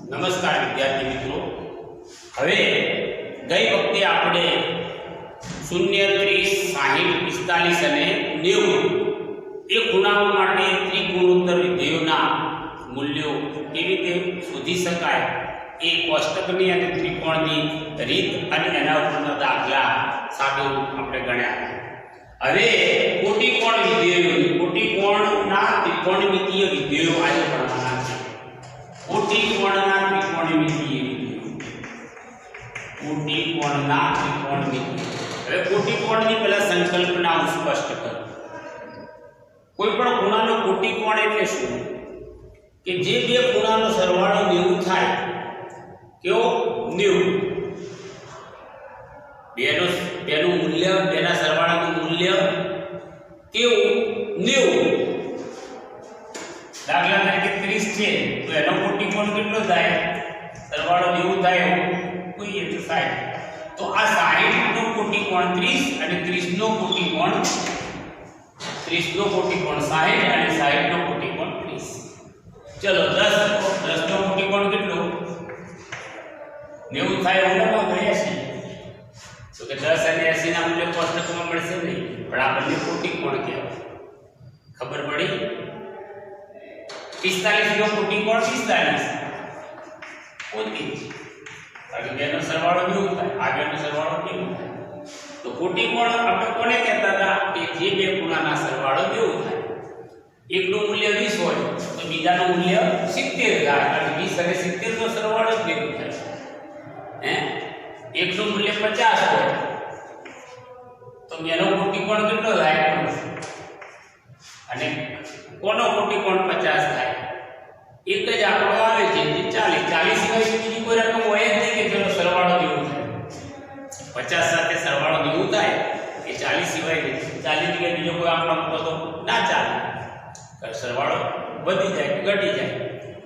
નમસ્કાર વિદ્યાર્થી મિત્રો, હવે ગઈ વખતે આપણે 0, 30, 60, 45 અને 90 એ ખૂણાઓ માટે ત્રિગુણોત્તર વિધેયોના મૂલ્યો કેવી રીતે શોધી શકાય એ કોષ્ટકની અને ત્રિકોણની રીત અને એના ઉપરના દાખલા સાદું આપણે ગણ્યા. હવે કોટિકોણ વિધેયો, કોટિકોણના ત્રિકોણમિતીય વિધેયો આજે ભણવાના છે. કોટિકોણના ત્રિકોણમિતીય વિધેયો, કોટિકોણના ત્રિકોણમિતીય. હવે કોટિકોણની પહેલા સંકલ્પના હું સ્પષ્ટ કરું. કોઈ પણ ખૂણાનો કોટિકોણ એટલે શું? કે જે બે ખૂણાનો સરવાળો 90 થાય. કેવો? 90. બેનું મૂલ્ય, બેના સરવાળાનું મૂલ્ય કેવું? 90. દાખલા તરીકે 30 છે તો એનો કોટિકોણ કેટલો થાય? સરવાળો 90 થાય એવું કોઈ તો 60. તો આ 60 નો કોટિકોણ 30 અને 30 નો કોટિકોણ 30 નો કોટિકોણ 60 અને 60 નો કોટિકોણ 30. ચલો 10 નો કોટિકોણ કેટલો? 90 થાય એવું ન થાય છે. તો કે 10 અને 80 ના મૂલ્ય કોષ્ટકમાં મળશે નહીં, પણ આ બંને કોટિકોણ કહેવાય. ખબર પડી? 45 નો કોટિકોણ 45 પોતી, કારણ કે બેનો સરવાળો 90 થાય, આ બેનો સરવાળો 90 થાય. તો કોટિકોણ આપણે કોને કહેતા હતા? કે જે બે ખૂણાના સરવાળો 90 થાય. એકનું મૂલ્ય 20 હોય તો બીજાનું મૂલ્ય 70 થાય, કારણ કે 20 અને 70 નો સરવાળો જ 90 થાય. એકનું મૂલ્ય 50 હોય તો બેનો કોટિકોણ કેટલો થાય? અને કોનો કોટિકોણ 50 થાય? એક જ આંકડો આવે છે જે 40 સિવાય બીજી કોઈ રકમ હોય જ નહીં કે જેનો સરવાળો 90 થાય. 50 સાથે સરવાળો 90 થાય એ 40 સિવાય નહીં. 40 જગ્યાએ બીજો કોઈ આંકડો મૂકો તો ના ચાલે, સરવાળો વધી જાય ઘટી જાય.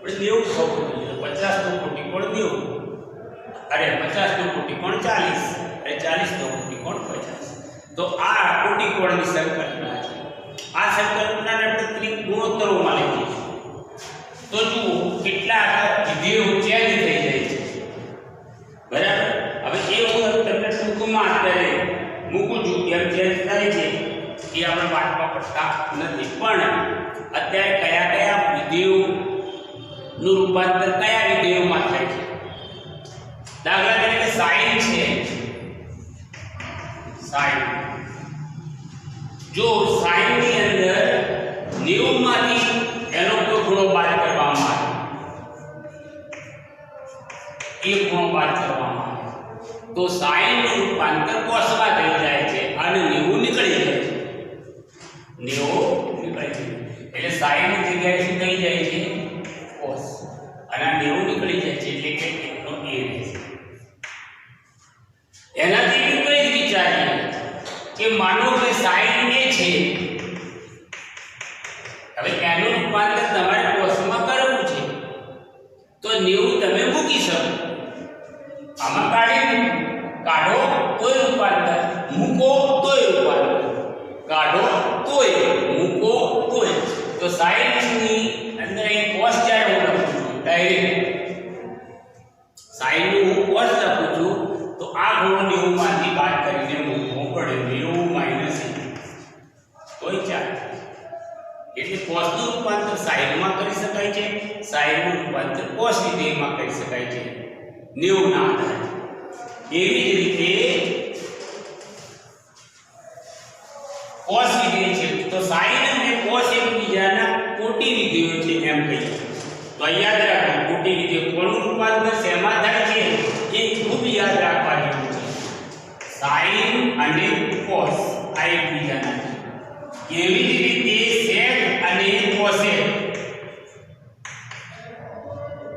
પણ 90 થવું જોઈએ. 50 નો કોટિકોણ 90, અરે 50 નો કોટિકોણ 40 અને 40 નો કોટિકોણ 50. તો આ કોટિકોણની સંકલ્પના છે. આ સંકલ્પનાને આપણે ત્રિગુણોત્તરોમાં લઈએ છીએ. તો જુઓ કેટલા વિધેયો ચેન્જ થઈ જાય છે. બરાબર? હવે એ હું તમને ટૂંકમાં અત્યારે મૂકું છું કેમ ચેન્જ થાય છે એ આપણે વાતમાં પડતા નથી. પણ અત્યારે કયા કયા વિધેયોનું રૂપાંતર કયા વિધેયોમાં થાય છે? દાખલા તરીકે sin છે. sin, જો sin ની અંદર 90 માંથી એનો કોઈ ખૂણો બાદ કરવામાં આવે, એક ખૂણો બાદ કરવામાં આવે તો sin નું રૂપાંતર cos માં થઈ જાય છે અને 90 નીકળી જાય છે. 90 નીકળી જાય એટલે sin ની જગ્યાએ શું થઈ જાય છે? cos. અને આ 90 નીકળી જાય છે એટલે કે એનો a રહે છે. એનાથી વિપરીત વિચારીએ કે માનો કે sin એ છે, હવે એનું રૂપાંતર તમારે cosમાં કરવું છે તો 90 તમે મૂકી શકો. આમાં કાઢો તોય રૂપાંતર, મૂકો તોય રૂપાંતર, કાઢો તોય, મૂકો તોય. તો sin ની અંદર અહીં cos જ્યારે હું લખું છું ડાયરેક્ટ sin નું હું cos લખું છું તો આ ખૂણો 90 માંથી બાદ કરીને મૂકવો પડે. 90 - તોય ચાલે. એટલે cos નું રૂપાંતર sin માં કરી શકાય છે, sin નું રૂપાંતર cos વિધેયમાં કરી શકાય છે 90 ના આધારે. એવી જ રીતે cos વિધેય છે તો sin અને cos એકબીજાના કોટી વિધેયો છે એમ કહીએ. તો યાદ રાખો કોટી વિધેય કોનું રૂપાંતર શેમાં થાય છે એ ખૂબ યાદ રાખવા જેવું છે. sin અને cos આ એકબીજાના છે. એવી જ રીતે sec અને cosec,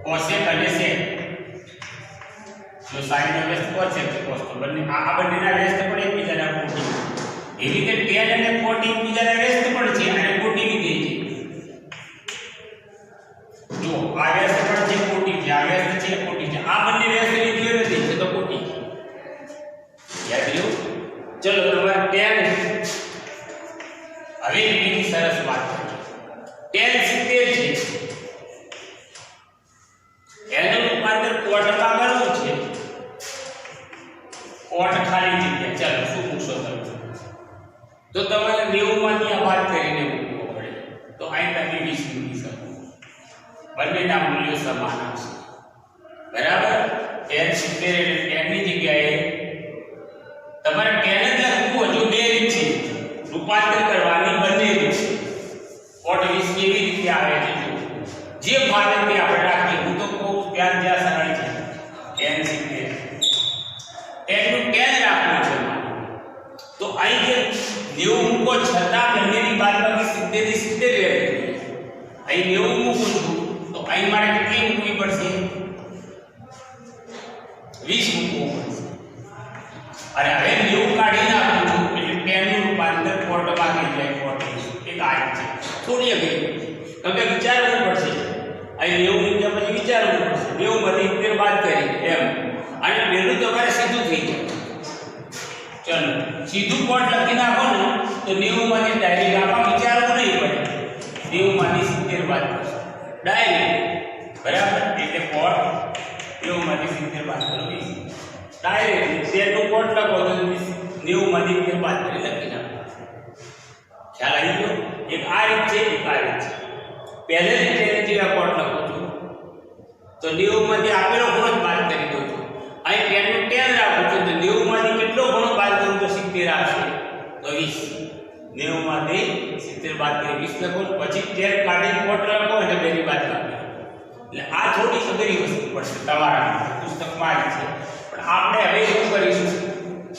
cosec અને sec. જો sin નો વ્યસ્ત cosec છે, cos તો બંને આ બંનેના વ્યસ્ત પણ એકબીજાના કોટી. એવી રીતે tan અને cot એકબીજાના વ્યસ્ત પણ છે અને કોટી વિધેય છે. જો આ વ્યસ્ત પણ છે, કોટી છે, આ વ્યસ્ત છે, કોટી છે. આ બંને વ્યસ્ત વિધેયો નથી છે તો કોટી છે. યાદ રહ્યું? ચલો તમારે tan, હવે બીજી સરસ વાત કરીએ. tan 70 છે, એનું કોટ ખાલી જગ્યા. ચાલો શું પૂછો તમે? તો તમારે 90 માંથી આ બાદ કરીને મૂકવો પડે. તો અહીં તમે 20 મૂકી શકો. બંનેના મૂલ્યો સમાન આવશે. બરાબર? tan 70 એટલે tan ની જગ્યાએ તમારે tan જ લખવું. હજુ બે રીત છે રૂપાંતર કરવાની, બંને રીત છે. કોટ 20 કેવી રીતે આવે છે જે ભાવે તે આપણે રાખીએ. હું તો કહું ત્યાં જ્યાં સરળ છે tan 70 tan નું tan રાખવું છે. તો અહીં જે 90 મૂકો છતાં બંનેની બાદબાકી 70 થી 70 રહેવી. અહીં 90 મૂકું છું તો અહીં મારે કેટલી મૂકવી પડશે? 20 મૂકવું પડશે. અને હવે 90 કાઢી નાખું છું એટલે tan નું રૂપાંતર કોટમાં થઈ જાય. કોટ એક આ છે. થોડી અઘરી કેમ કે વિચારવું પડશે. અહીં 90 મૂક્યા પછી વિચારવું પડશે. 90 માંથી 70 બાદ કરી એમ. અને પહેલું તમારે સીધું થઈ જાય. ચલો સીધું કોટ લખી નાખો ને તો 90 માંથી ડાયરેક્ટ આમાં વિચારવું નહીં પડે. 90 માંથી 70 બાદ કરશો ડાયરેક્ટ. બરાબર? એટલે કોટ 90 માંથી 70 બાદ કરો 20 ડાયરેક્ટ. તેનું કોટ લખો તો 90 માંથી 70 બાદ કરી લખી નાખો. ખ્યાલ આવી ગયો? એક આ રીત છે, એક આ રીત છે. પહેલેથી તેની જગ્યા કોટ લખો છો તો 90 માંથી આપેલો ખૂણો જ બાદ કરી દો છો. અહીં tan નું tan રાખું છું તો 90 માંથી કેટલો ખૂણો બાદ કરું તો 70 આવશે. તો 20 90 માંથી 70 બાદ કરી 20 લખો. પછી tan કાઢી કોટ લખો એટલે બેની બાદ રાખો. એટલે આ થોડી અઘરી વસ્તુ પડશે તમારા પુસ્તકમાં જ છે. પણ આપણે હવે શું કરીશું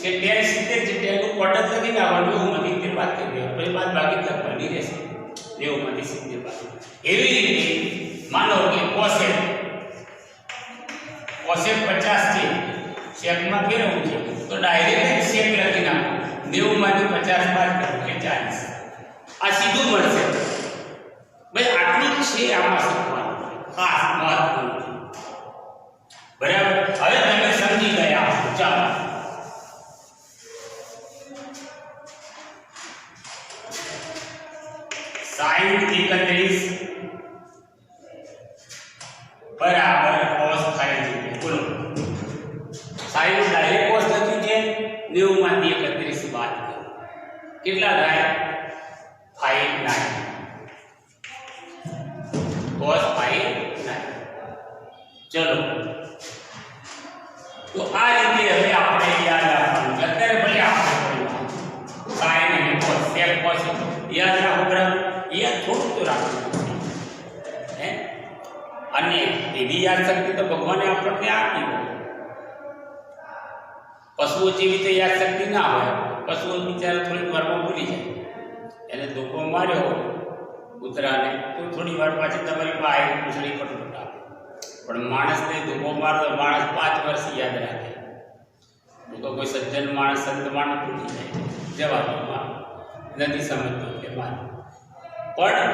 કે tan 70 છે tan નું કોટ જ લખી નાખવાનું. 90 માંથી 70 બાદ કરી દેવાનું. પછી બાદ બાકી લખવાની રહેશે. 90 માંથી 70 બાદ. એવી રીતે માનો કે cosec 50 છે. સેકમાં ફેરવવું છે તો ડાયરેક્ટ સેક લખી નાખો. 90 માંથી 50 બાદ કરો એટલે 40. આ સીધું મળશે. ભાઈ આટલું જ છે આમાં શીખવાનું. ખાસ મહત્વનું. બરાબર? હવે તમે સમજી ગયા. ચાલો sin 31 બરાબર cos થાય છે. બોલો sin ડાયરેક્ટ cos થતું છે. 90 માંથી 31 બાદ કરો કેટલા થાય? 5 9 cos 5 9. ચલો તો આ રીતે હવે આપણે યાદ રાખવાનું. અત્યારે ભલે આપણે sin અને cos sec cos યાદ રાખો. બરાબર? યાદ થોડું તો રાખવું. હે અને એવી યાદ શક્તિ તો ભગવાને આપણને આપી હોય. પશુઓ જેવી તો યાદ શક્તિ ના હોય. પશુઓ બિચારા થોડીક વારમાં ભૂલી જાય. એને ધોકો માર્યો કૂતરાને તો થોડી વાર પાછી તમારી પાસે પૂછડી ફટફટ આપે. પણ માણસને ધોકો મારો તો માણસ 5 વર્ષ યાદ રાખે. તો કોઈ સજ્જન માણસ સંત માણસ ભૂલી જાય. જવાબ નથી સમજતો કે મારે. પણ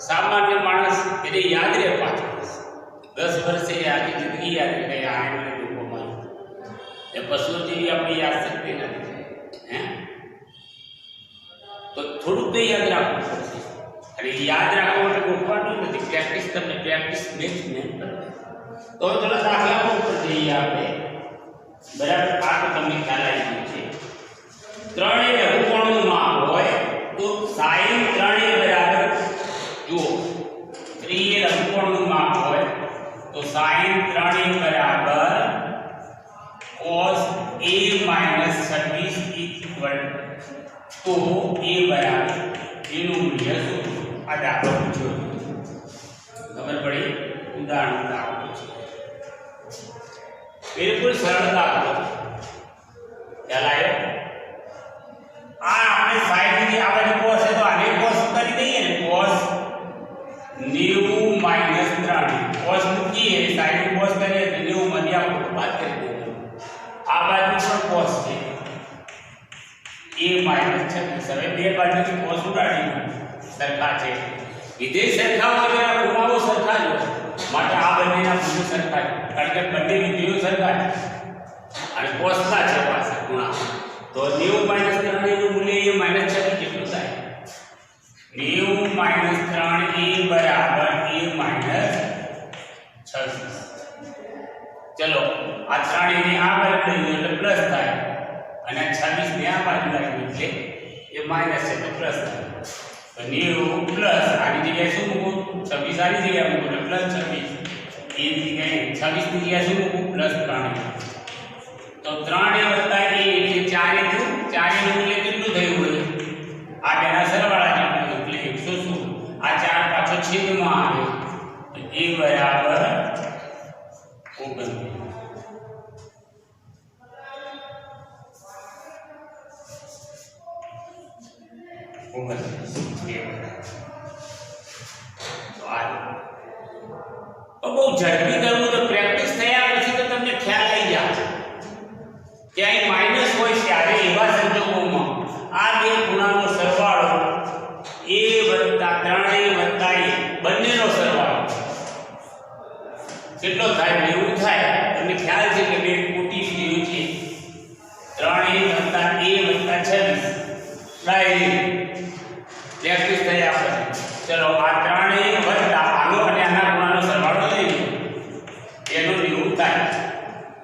સામાન્ય માણસ એને યાદ રહે 5 વર્ષ 10 વર્ષે આખી જિંદગી યાદ રહે કે આ મને ધોકો માર્યો. એ પશુઓ જેવી આપણી યાદ શક્તિ નથી. હે તો થોડુંક તો યાદ રાખવું પડશે. અને યાદ રાખવા માટે ગોઠવાનું નથી. પ્રેક્ટિસ તમને પ્રેક્ટિસ મેક્સ મેન કરવી. તો થોડા દાખલા ઉપર જઈએ આપણે. બરાબર? આ તો તમને ખ્યાલ આવી ગયો છે. ત્રણેય લઘુકોણનું માપ હોય તો sin ત્રણેય બરાબર જુઓ 3 એ લઘુકોણનું માપ હોય તો sin ત્રણેય બરાબર cos a - 26 equal તો a બરાબર એનું મૂલ્ય શું? આ દાખલો પૂછ્યો. ખબર પડી? ઉદાહરણ દાખલો છે. બિલકુલ સરળ દાખલો. ખ્યાલ આવ્યો? આ આપણે સાઈડ થી આ બાજુ cos છે તો આને cos કરી દઈએ ને. cos 90 - 3 cos મૂકીએ સાઈડ થી cos કરીએ તો 90 માંથી આપણે બાદ કરી દઈએ. આ બાજુ પણ cos છે a - 26. હવે બે બાજુથી cos ઉડાડી સરખા છે. વિધેય સરખા હોય તો ખૂણાઓ સરખા જ હોય. માટે આ બંનેના ખૂણા સરખા છે. કારણ કે બંને વિધેયો સરખા છે અને cosના છે પાછા ખૂણા. તો 90 - 3 નું મૂલ્ય a - 26 જેટલું થાય. 90 - 3 a બરાબર a - 26. ચલો આ 3 ને આ બાજુ લઈ લો એટલે પ્લસ થાય. અને 26 ને આ બાજુ લાવ્યું એટલે એ માઈનસ છે તો પ્લસ થાય તો 90 પ્લસ આની જગ્યાએ શું મૂકું 26 આની જગ્યાએ મૂકું એટલે પ્લસ 26 એ જગ્યાએ 26 ની જગ્યાએ શું મૂકું પ્લસ 3 તો 3 એ વત્તા a એટલે 4 એ થયું 4 નું મૂલ્ય કેટલું થયું હોય આ બેના સરવાળા જેટલું એટલે 116 આ 4 પાછો છેદમાં આવે તો a બરાબર 29 બહુ ઝડપી કરવું તો પ્રેક્ટિસ થયા પછી તો તમને ખ્યાલ આવી જાય કે અહીં માઈનસ હોય ત્યારે એવા સંજોગોમાં આ બે ખૂણાનો સરવાળો a + 3a + a બંનેનો સરવાળો કેટલો થાય 90 થાય તમને ખ્યાલ છે કે બે કોટી જેવું છે 3a + a + 26 ડાયરેક્ટ પ્રેક્ટિસ થયા પછી ચલો આ 3a વત્તા આનો અને આના ખૂણાનો સરવાળો લઈએ એનો 90 થાય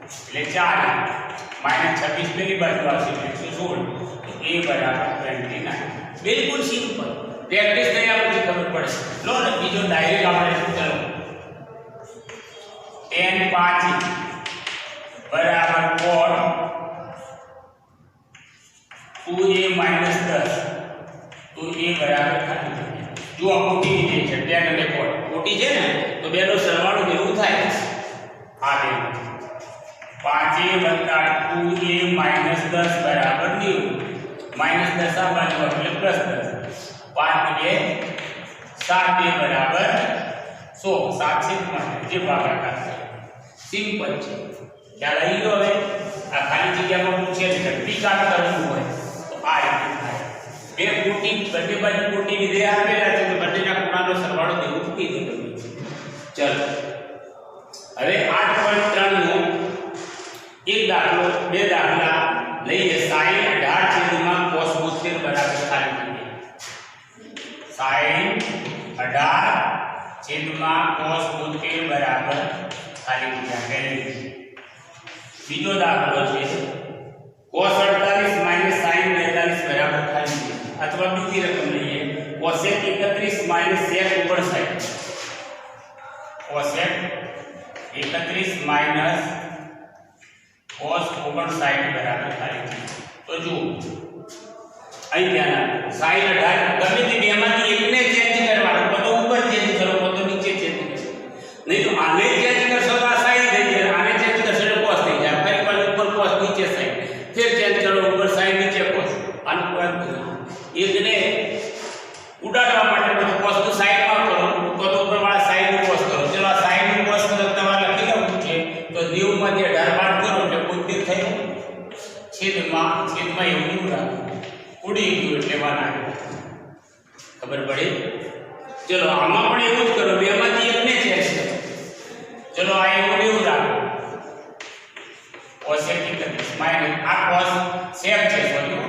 એટલે 4 -26 પેલી બાજુ આવશે 116 તો a બરાબર 29 બિલકુલ સિમ્પલ પ્રેક્ટિસ થયા પછી ખબર પડે લો ને બીજો ડાયરેક્ટ આપણે ચલો 10 5 બરાબર cot 2a - 10 તો a બરાબર ખાલી જો આ કોટી છે 10 અને cot કોટી છે ને તો બેનો સરવાળો 90 થાય આ બે 5a + 2a - 10 બરાબર 90 -10 આ બાજુ એટલે +10 5 ને 7a બરાબર 100 7 છે માટે જે ભાગાકાર છે સિમ્પલ છે ખ્યાલ આવી ગયો હવે આ ખાલી જગ્યામાં પૂછે છે ઝડપી કામ કરવું હોય તો આ રીતે થાય બે કોટી બંને બાજુ કોટી વિધેય આપેલા છે તો બંનેના ખૂણાનો સરવાળો દેવું મૂકી દેવાનું છે ચલો હવે 8.3 નો એક દાખલો બે દાખલા લઈએ sin 18 cos 72 બરાબર ખાલી જગ્યા sin 18 cos 72 બરાબર ખાલી જગ્યા પહેલી બીજો દાખલો છે cos 48 sin 42 બરાબર ખાલી જગ્યા અથવા બીજી રકમ લઈએ cosec 31 sec 59 cosec 31 cos 59 બરાબર થાય તો જો અહીં ધ્યાન sin 18 ગમે તે બેમાંથી એકને ચેન્જ કરવાનો તો ઉપર ચેન્જ કરો તો નીચે ચેન્જ કરો નહીં તો આને ચેન્જ કરશો તો આ sin થઈ જાય આને ચેન્જ કરશો તો cos થઈ જાય ફરી પાછું ઉપર cos નીચે sin ફિર ચેન્જ કરો ઉપર sin નીચે cos આનું કોઈ એકને ઉડાડવા માટે બધું cos નું સાઈડમાં કરો તો ઉપરવાળા sin નું cos કરો ચલો આ sin નું cos કરો તમારે લખી લેવું છે તો 90 માંથી 18 બાદ કરો એટલે 72 થયું છેદમાં એવું નહીં રાખો ઉડી ગયું એટલે વાના ખબર પડી ચલો આમાં પણ એવું જ કરો બેમાંથી એકને ચેન્જ કરો ચલો આ એવું એવું રાખો cosec 31 આ cos sec છે સોરી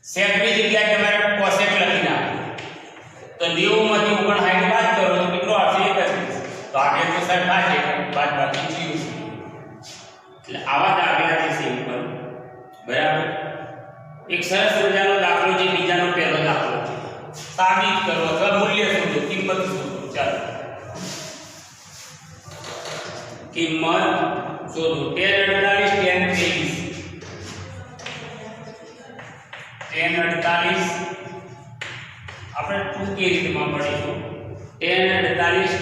sec ની જગ્યાએ તમારે cosec લખી નાખો તો 90 માંથી 59 બાદ કરો તો કેટલો આવશે 31 તો આગળ તો સરખા છે બાદ બાકી જીવ એટલે આવા દાખલા છે સિમ્પલ બરાબર એક સરસ મજાનો દાખલો છે બીજાનો પહેલો દાખલો છે સાબિત કરો અથવા મૂલ્ય શોધો કિંમત શોધો ચાલો કિંમત શોધો 10 48 આપણે ટૂંકી રીતમાં પડીશું 10 48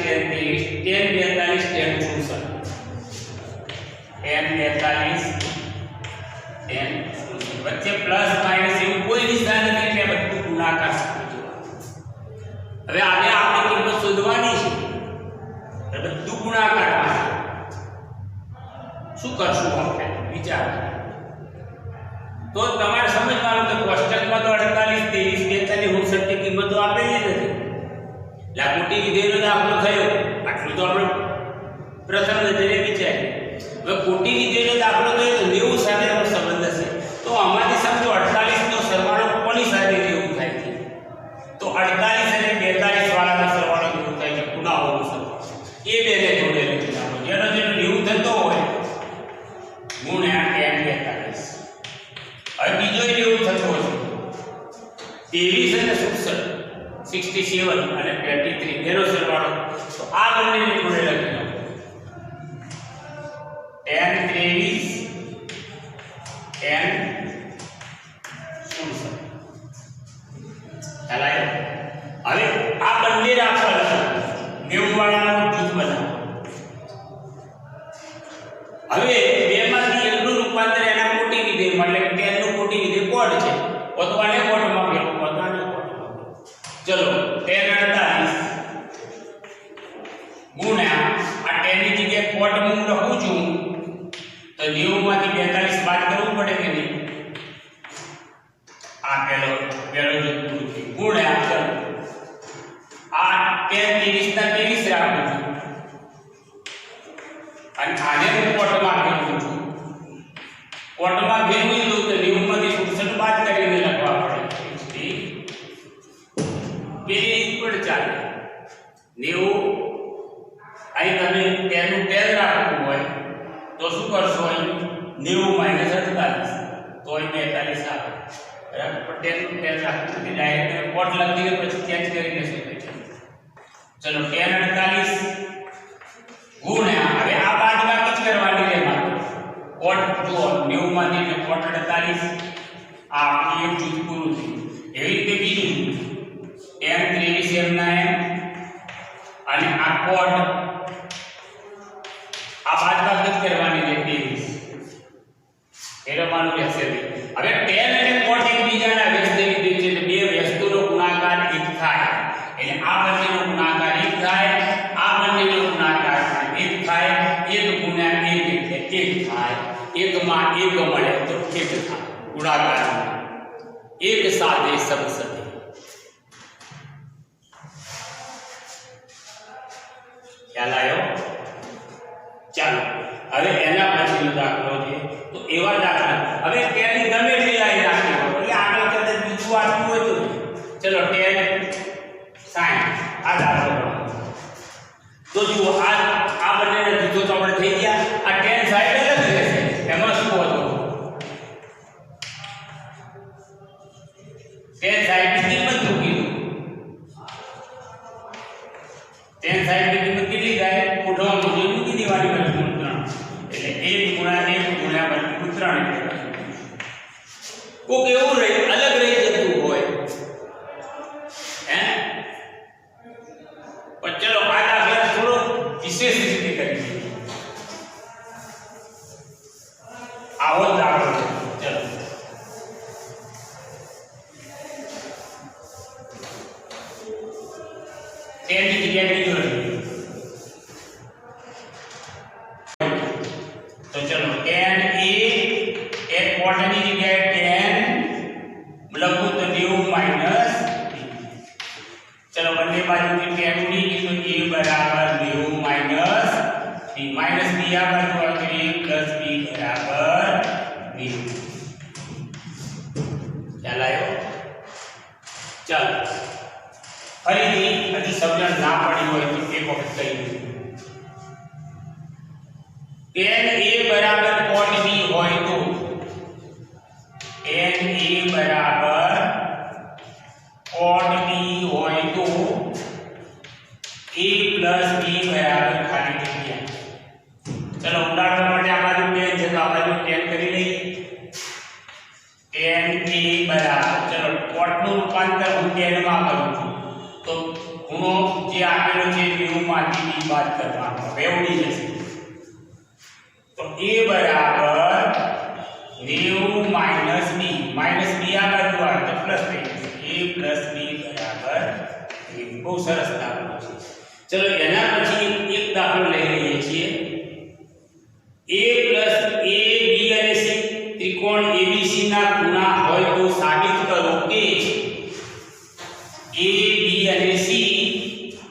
10 વચ્ચે પ્લસ માઈનસ એવું કોઈ નિશાન નથી એટલે બધું ગુણાકાર હવે આને આપણે કિંમત શોધવાની છે બધું ગુણાકારમાં શું કરશું આપણે વિચાર તો તમારે સમજવાનું કે કોષ્ટકમાં તો 48 23 42 59 કિંમતો આપેલી નથી લાગોટી વિધેયનો દાખલો થયો આટલું તો આપણે પ્રથમ નજરે વિચારીએ હવે કોટી વિધેયનો દાખલો થયો તો 90 સાથેનો સંબંધ હશે તો આમાંથી સમજો 48 નો સરવાળો કોની સાથે જેવું થાય છે તો 48 અને 42 વાળાનો સરવાળો જેવું થાય છે ખૂણાઓનો સરવાળો એ બેને જોડે લખી નાખો જેનો 90 થતો હોય ગુણ્યા 10 42 ને 67 અને 23 એનો સરવાળો. તો આ બંનેને જોડે લખી નાખો. tan 23 tan 67. હવે આ બંને રાખવા 90 વાળાનું જૂથ બનાવો. હવે બેમાંથી એકનું રૂપાંતર એના કોટી વિધેય એટલે કે 10 નું કોટી વિધેય કોડ છે. પોતવાને કોડમાં ફેરવો, પોતવાને કોડમાં. ચલો 10 48 ગુણ્યા આ 10 ની જગ્યાએ કોડ હું લખું છું તો 90 માંથી 42 બાદ કરવું પડે કે નહીં? આ પેલો જૂથ પૂરું થયું. ગુણ્યા ચલો આ 10 23 ના 23 રાખું છું અને આને હું કોટમાં ફેરવું છું. કોટમાં ફેરવી દઉં તો 90 માંથી 67 બાદ કરીને લખવા પડે. બે રીત પણ ચાલે. 90 અહીં તમે 10 નું 10 રાખવું હોય તો શું કરશો? અહીં 90 - 48 તો અહીં 42 આવે. બરાબર? પણ 10 નું 10 રાખવું નથી, ડાયરેક્ટ કોટ લખીને પછી ચેન્જ કરી દેશો. ચલો 10 48 ગુણ્યા હવે આ બાદબાકી જ કરવાની છે માત્ર. કોટ જો 90 માંથી કોટ 48 આ આપણું એક જૂથ પૂરું થયું. એવી રીતે બીજું tan 23 એમના એમ અને આ કોટ આ બાદબાકી જ કરવાની છે 23 એ રમાનું રહેશે. હવે tan અને કોટ એકબીજાના વ્યસ્ત વિધેય છે તો બે વ્યસ્તોનો ગુણાકાર 1 થાય એટલે આ બંનેનો ગુણાકાર 1 થાય, આ બંનેનો ગુણાકાર 1 થાય. 1 ગુણ્યા 1 એટલે 1 થાય. 1 માં 1 મળે તો 1 થાય ગુણાકાર. 1 સાથે સબ સદે. ખ્યાલ આવ્યો? ચાલો હવે એના પછીનો દાખલો છે તો એવા દાખલા હવે તેની ગમે એટલી લાઈન રાખી હોય એટલે આગળ કદાચ બીજું આપ્યું હોય તો ચલો 10 60 આ દાખલો તો જુઓ આ બંનેના જૂથો તો આપણે થઈ ગયા. આ 10 60 અલગ રહેશે. એમાં શું હતું? 10 60 ની કિંમત મૂકી દો. 10 60 ની કિંમત કેટલી થાય? કોઠામાં મુજબ મૂકી દેવાની વર્ગમૂળ 3 એટલે 1 ગુણ્યા 1 ગુણ્યા વર્ગમૂળ 3. કોક એવું અલગ રહી જતું હોય પણ ચલો આ દાખલા થોડો વિશેષ રીતે કરીએ. આવો દાખલો ચલો 10 ની જગ્યાએ બીજો લઈએ તો ચલો 10 એક કોટની જગ્યાએ 10 લખું તો 90 - चलो બંને બાજુથી 10 ઉડી ગઈ તો a બરાબર 90 - b માઈનસ b આ બાજુ આવશે a પ્લસ b બરાબર 90. ખ્યાલ આવ્યો? ચાલો ફરીથી હજી સમજણ ના પડી હોય તો એક વખત કહી દઉં. tan a બરાબર cot b હોય તો tan a બરાબર cot b હોય તો a plus b બરાબર ખાલી જગ્યા. ચલો ઉદાહરણ માટે આ બાજુ 10 છે તો આ બાજુ 10 કરી લઈએ. tan a બરાબર ચલો cot નું રૂપાંતર હું tan માં કરું છું તો ખૂણો જે આપેલો છે 90 માંથી b બાદ કરવાનો હવે ઉડી જશે. તો a બરાબર 90 માઈનસ b આ બાજુ આવે તો પ્લસ થઈ જશે. a plus b બરાબર બહુ સરસ દાખલો છે. ચલો એના પછી એક દાખલો લઈ લઈએ છીએ. a plus a b અને c ત્રિકોણ abc ના ખૂણા હોય તો સાબિત કરો કે a b અને c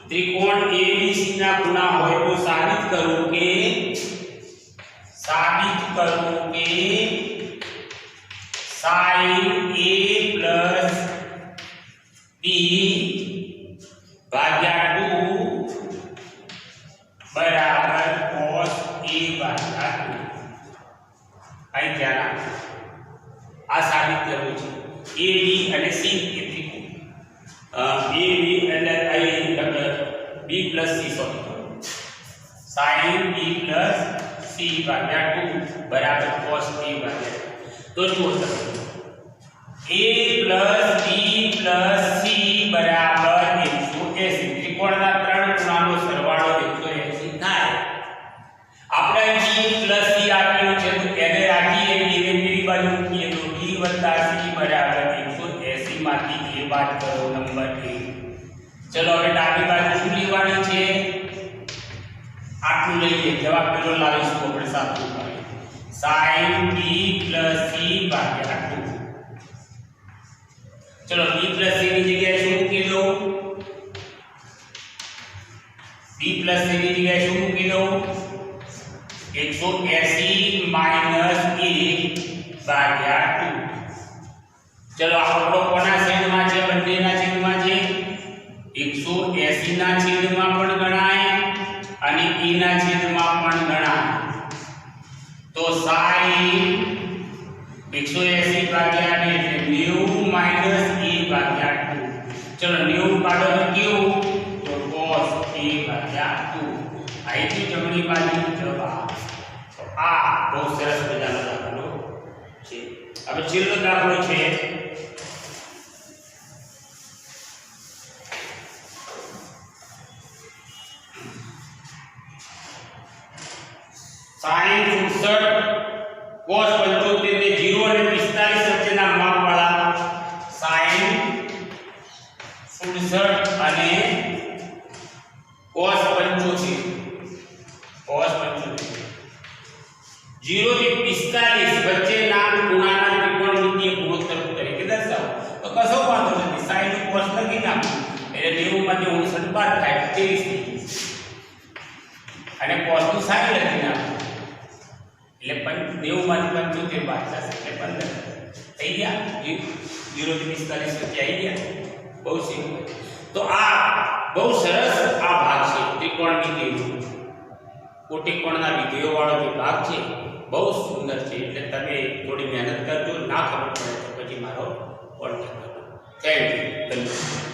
ત્રિકોણ abc ના ખૂણા હોય તો સાબિત કરો કે sin a plus b ભાગ્યા 2 બરાબર cos a ભાગ્યા 2. અહીં ધ્યાન આપો આ સાબિત કરવું છે. a b અને c એ ત્રિકોણ બી એટલે અહીં B plus C sorry sine B plus C ભાગ્યા 2 બરાબર કોસ બી ભાગ્યા 2. તો જુઓ તમે a plus B plus C બરાબર 180. ત્રિકોણના ત્રણ ખૂણાનો સરવાળો 180 થાય. આપણે બી પ્લસ સી આપ્યું છે તો એને રાખીએ b ને બીજી બાજુ મૂકીએ તો b વત્તા c બરાબર 180 માંથી a બાદ કરો નંબર 1. ચલો હવે ડાબી બાજુ શું લેવાની છે? આટલું લઈએ. જવાબ પેલો લાવીશું આપણે સાચું કરીએ. sin b plus c ભાગ્યા 2. ચલો b plus c ની જગ્યાએ શું મૂકી દઉં? b plus c ની જગ્યાએ શું મૂકી દઉં? 180 માઈનસ 1 ભાગ્યા 2. ચલો આ પકડો કોના છેદમાં છે? બંનેના છેદમાં છે. 180 ના છેદમાં પણ ગણાય અને e ના છેદમાં પણ ગણાય. તો sin 180 ભાગ્યા 2 એટલે 90 માઈનસ e ભાગ્યા 2. ચલો 90 કાઢો તો કેવું? તો cos a ભાગ્યા 2. અહીંથી જમણી બાજુ જવાબ. તો આ બહુ સરસ મજાનો દાખલો છે. હવે છેલ્લો દાખલો છે sin 67 cos 75 ને 0 અને 45 વચ્ચેના માપવાળા sin 67 અને cos 75 0 થી 45 વચ્ચેના ખૂણાના ત્રિકોણમિતિય ગુણોત્તર તરીકે દર્શાવો. તો કશો વાંધો નથી, sin નું cos લખી નાખો એટલે 90 માંથી 59 બાદ થાય 23 થઈ જશે અને cos નું sin લખી નાખો એટલે 90 માંથી 75 બાદ થશે એટલે 15 થઈ ગયા. 0 થી 45 વચ્ચે આવી ગયા. બહુ સિમ્પલ. તો આ બહુ સરસ આ ભાગ છે ત્રિકોણમિતિયનો. કોટિકોણના વિધેયો વાળો જે ભાગ છે બહુ સુંદર છે. એટલે તમે થોડી મહેનત કરજો. ના ખબર પડે તો પછી મારો કોન્ટેક્ટ કરજો. Thank you.